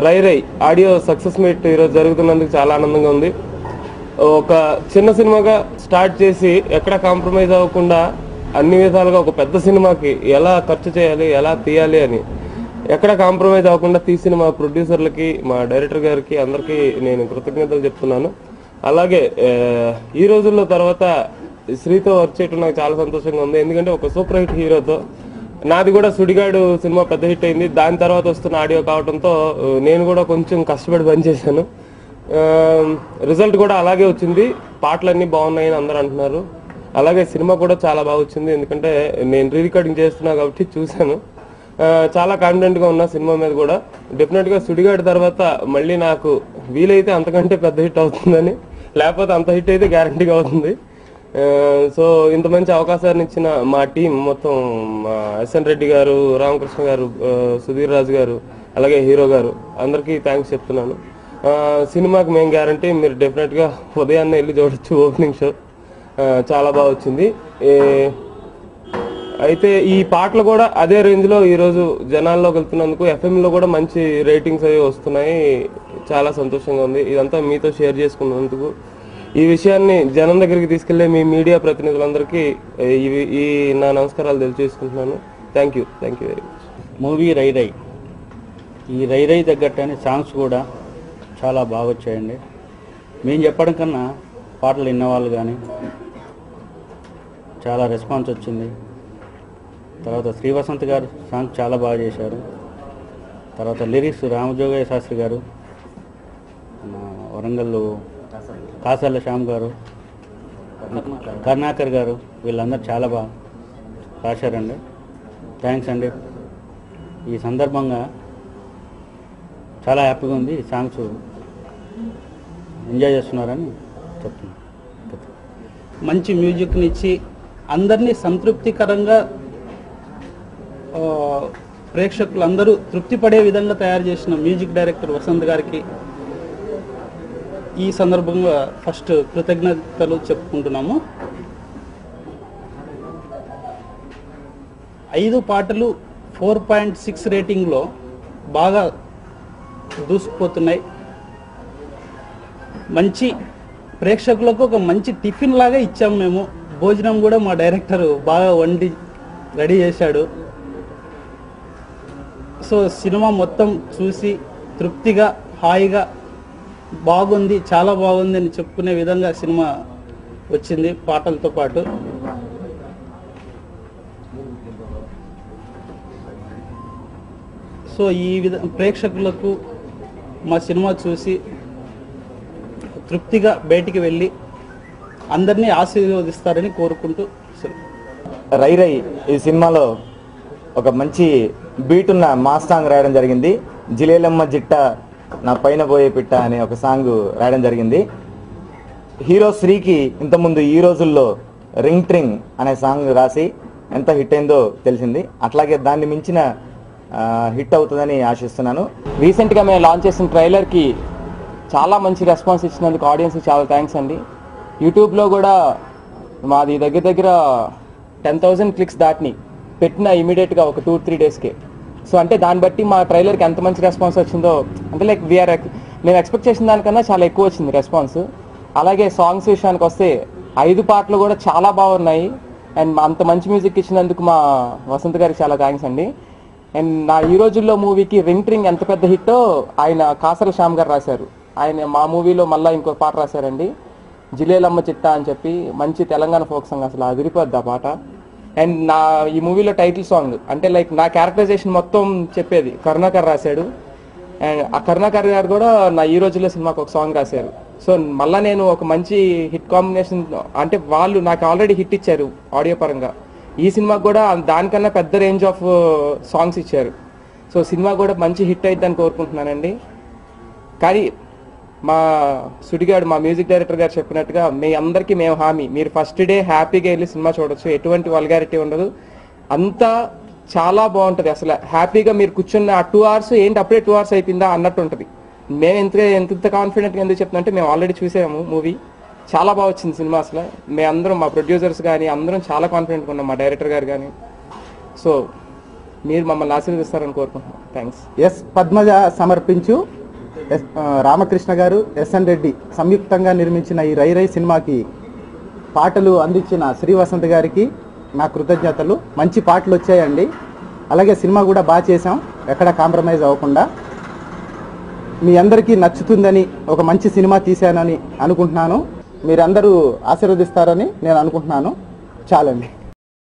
రై రై audio success meet ఈరోజు జరుగుతున్నందుకు చాలా ఆనందంగా ఉంది. ఒక చిన్న సినిమాగా స్టార్ట్ చేసి ఎక్కడ కాంప్రమైజ్ అవ్వకుండా అన్ని విధాలుగా ఒక పెద్ద సినిమాకి ఎలా ఖర్చు చేయాలి, ఎలా తీయాలి అని ఎక్కడ కాంప్రమైజ్ అవ్వకుండా తీసిన మా ప్రొడ్యూసర్లకి, మా డైరెక్టర్ గారికి అందరికీ నేను కృతజ్ఞతలు చెప్తున్నాను. అలాగే ఈ రోజుల్లో తర్వాత శ్రీతో వర్క్ చేయడం నాకు చాలా సంతోషంగా ఉంది. ఎందుకంటే ఒక సూపర్ హిట్ హీరోతో, నాది కూడా సుడిగాడు సినిమా పెద్ద హిట్ అయింది. దాని తర్వాత వస్తున్న ఆడియో కావడంతో నేను కూడా కొంచెం కష్టపడి పనిచేశాను. రిజల్ట్ కూడా అలాగే వచ్చింది. పాటలన్నీ బాగున్నాయని అందరూ అంటున్నారు. అలాగే సినిమా కూడా చాలా బాగా వచ్చింది. ఎందుకంటే నేను రీ రికార్డింగ్ చేస్తున్నా కాబట్టి చూశాను. చాలా కాన్ఫిడెంట్గా ఉన్నా సినిమా మీద కూడా. డెఫినెట్గా సుడిగాడు తర్వాత మళ్ళీ నాకు వీలైతే అంతకంటే పెద్ద హిట్ అవుతుందని, లేకపోతే అంత హిట్ అయితే గ్యారంటీగా అవుతుంది. సో ఇంత మంచి అవకాశాన్ని ఇచ్చిన మా టీం మొత్తం, ఎస్ఎన్ రెడ్డి గారు, రామకృష్ణ గారు, సుధీర్ రాజు గారు, అలాగే హీరో గారు, అందరికీ థ్యాంక్స్ చెప్తున్నాను. సినిమాకి మేము గ్యారంటీ, మీరు డెఫినెట్గా ఉదయాన్నే వెళ్ళి చూడొచ్చు. ఓపెనింగ్ షో చాలా బాగా వచ్చింది. అయితే ఈ పాటలు కూడా అదే రేంజ్లో ఈరోజు జనాల్లోకి వెళ్తున్నందుకు ఎఫ్ఎంలో కూడా మంచి రేటింగ్స్ అవి వస్తున్నాయి. చాలా సంతోషంగా ఉంది. ఇదంతా మీతో షేర్ చేసుకున్నందుకు, ఈ విషయాన్ని జనం దగ్గరికి తీసుకెళ్లే మీ మీడియా ప్రతినిధులందరికీ ఈ నా నమస్కారాలు తెలియజేసుకుంటున్నాను. Thank you very much. Movie రై రై, ఈ రై రై తగ్గట్టని సాంగ్స్ కూడా చాలా బాగా వచ్చాయండి. మేము చెప్పడం కన్నా పాటలు విన్నవాళ్ళు కానీ చాలా రెస్పాన్స్ వచ్చింది. తర్వాత శ్రీవసంత్ గారు సాంగ్ చాలా బాగా చేశారు. తర్వాత లిరిక్స్ రామజోగయ్య శాస్త్రి గారు, వరంగల్ కాసాల శ్యామ్ గారు, కరుణాకర్ గారు, వీళ్ళందరూ చాలా బాగా రాశారండి. థ్యాంక్స్ అండి. ఈ సందర్భంగా చాలా హ్యాపీగా ఉంది. ఈ సాంగ్స్ ఎంజాయ్ చేస్తున్నారని చెప్తున్నాను. మంచి మ్యూజిక్ని ఇచ్చి అందరినీ సంతృప్తికరంగా ప్రేక్షకులందరూ తృప్తి పడే విధంగా తయారు చేసిన మ్యూజిక్ డైరెక్టర్ వసంత్ గారికి ఈ సందర్భంగా ఫస్ట్ కృతజ్ఞతలు చెప్పుకుంటున్నాము. 5 పాటలు 4.6 రేటింగ్లో బాగా దూసుకుపోతున్నాయి. మంచి ప్రేక్షకులకు ఒక మంచి టిఫిన్ లాగా ఇచ్చాము మేము. భోజనం కూడా మా డైరెక్టర్ బాగా వండి రెడీ చేశాడు. సో సినిమా మొత్తం చూసి తృప్తిగా, హాయిగా, బాగుంది, చాలా బాగుంది అని చెప్పుకునే విధంగా సినిమా వచ్చింది పాటలతో పాటు. సో ఈ ప్రేక్షకులకు మా సినిమా చూసి తృప్తిగా బయటికి వెళ్ళి అందరినీ ఆశీర్వదిస్తారని కోరుకుంటూ. రై రై ఈ సినిమాలో ఒక మంచి బీట్ ఉన్న మాస్ సాంగ్ రాయడం జరిగింది. జిలేలమ్మ జిట్ట నా పైన పోయే పిట్ట అనే ఒక సాంగ్ రాయడం జరిగింది. హీరో శ్రీకి ఇంతకుముందు ఈ రోజుల్లో రింగ్ ట్రింగ్ అనే సాంగ్ రాసి ఎంత హిట్ అయిందో తెలిసింది. అట్లాగే దాన్ని మించిన హిట్ అవుతుందని ఆశిస్తున్నాను. రీసెంట్గా మేము లాంచ్ చేసిన ట్రైలర్కి చాలా మంచి రెస్పాన్స్ ఇచ్చినందుకు ఆడియన్స్కి చాలా థ్యాంక్స్ అండి. యూట్యూబ్లో కూడా మాది దగ్గర 10,000 క్లిక్స్ దాటిని పెట్టిన ఇమీడియట్గా ఒక 2-3 డేస్కే. సో అంటే దాన్ని బట్టి మా ట్రైలర్కి ఎంత మంచి రెస్పాన్స్ వచ్చిందో, అంటే లైక్ మేము ఎక్స్పెక్ట్ చేసిన దానికన్నా చాలా ఎక్కువ వచ్చింది రెస్పాన్స్. అలాగే సాంగ్స్ విషయానికి వస్తే 5 పాటలు కూడా చాలా బాగున్నాయి. అండ్ అంత మంచి మ్యూజిక్ ఇచ్చినందుకు మా వసంత్ గారికి చాలా థ్యాంక్స్ అండి. అండ్ నా ఈ రోజుల్లో మూవీకి రింగ్ ట్రింగ్ ఎంత పెద్ద హిట్టో ఆయన కాసల శ్యామ్ గారు రాశారు. ఆయన మా మూవీలో మళ్ళీ ఇంకో పాట రాశారండి, జిలేలమ్మ చిట్ట అని చెప్పి. మంచి తెలంగాణ ఫోక్ సాంగ్, అసలు అదిరిపోద్ది ఆ పాట. అండ్ నా ఈ మూవీలో టైటిల్ సాంగ్ అంటే లైక్ నా క్యారెక్టరైజేషన్ మొత్తం చెప్పేది కరుణాకర్ రాశాడు. అండ్ ఆ కరుణాకర్ గారు కూడా నా ఈ రోజుల్లో సినిమాకి ఒక సాంగ్ రాశారు. సో మళ్ళీ నేను ఒక మంచి హిట్ కాంబినేషన్, అంటే వాళ్ళు నాకు ఆల్రెడీ హిట్ ఇచ్చారు ఆడియో పరంగా, ఈ సినిమాకి కూడా దానికన్నా పెద్ద రేంజ్ ఆఫ్ సాంగ్స్ ఇచ్చారు. సో సినిమా కూడా మంచి హిట్ అయిద్దని కోరుకుంటున్నానండి. కానీ మా సుడిగాడు, మా మ్యూజిక్ డైరెక్టర్ గారు చెప్పినట్టుగా మీ అందరికీ మేము హామీ, మీరు ఫస్ట్ డే హ్యాపీగా వెళ్ళి సినిమా చూడొచ్చు. ఎటువంటి వల్గారిటీ ఉండదు, అంతా చాలా బాగుంటుంది. అసలు హ్యాపీగా మీరు కూర్చున్న ఆ 2 hours ఏంటి అప్పుడే 2 hours అయిపోయిందా అన్నట్టు ఉంటుంది. మేము ఎంత కాన్ఫిడెంట్గా ఎందుకు చెప్తున్నా అంటే మేము ఆల్రెడీ చూసాము మూవీ, చాలా బాగా వచ్చింది సినిమా. అసలు మేమందరం, మా ప్రొడ్యూసర్స్ కానీ అందరం చాలా కాన్ఫిడెంట్గా ఉన్నాం, మా డైరెక్టర్ గారు కానీ. సో మీరు మమ్మల్ని ఆశీర్వదిస్తారని కోరుకుంటున్నాం. థ్యాంక్స్. ఎస్ పద్మజ సమర్పించు రామకృష్ణ గారు, ఎస్ఎన్ రెడ్డి సంయుక్తంగా నిర్మించిన ఈ రై రై సినిమాకి పాటలు అందించిన శ్రీవసంత్ గారికి నా కృతజ్ఞతలు. మంచి పాటలు వచ్చాయండి. అలాగే సినిమా కూడా బాగా చేసాం, ఎక్కడ కాంప్రమైజ్ అవ్వకుండా. మీ అందరికీ నచ్చుతుందని, ఒక మంచి సినిమా తీశానని అనుకుంటున్నాను. మీరందరూ ఆశీర్వదిస్తారని నేను అనుకుంటున్నాను. చాలండి.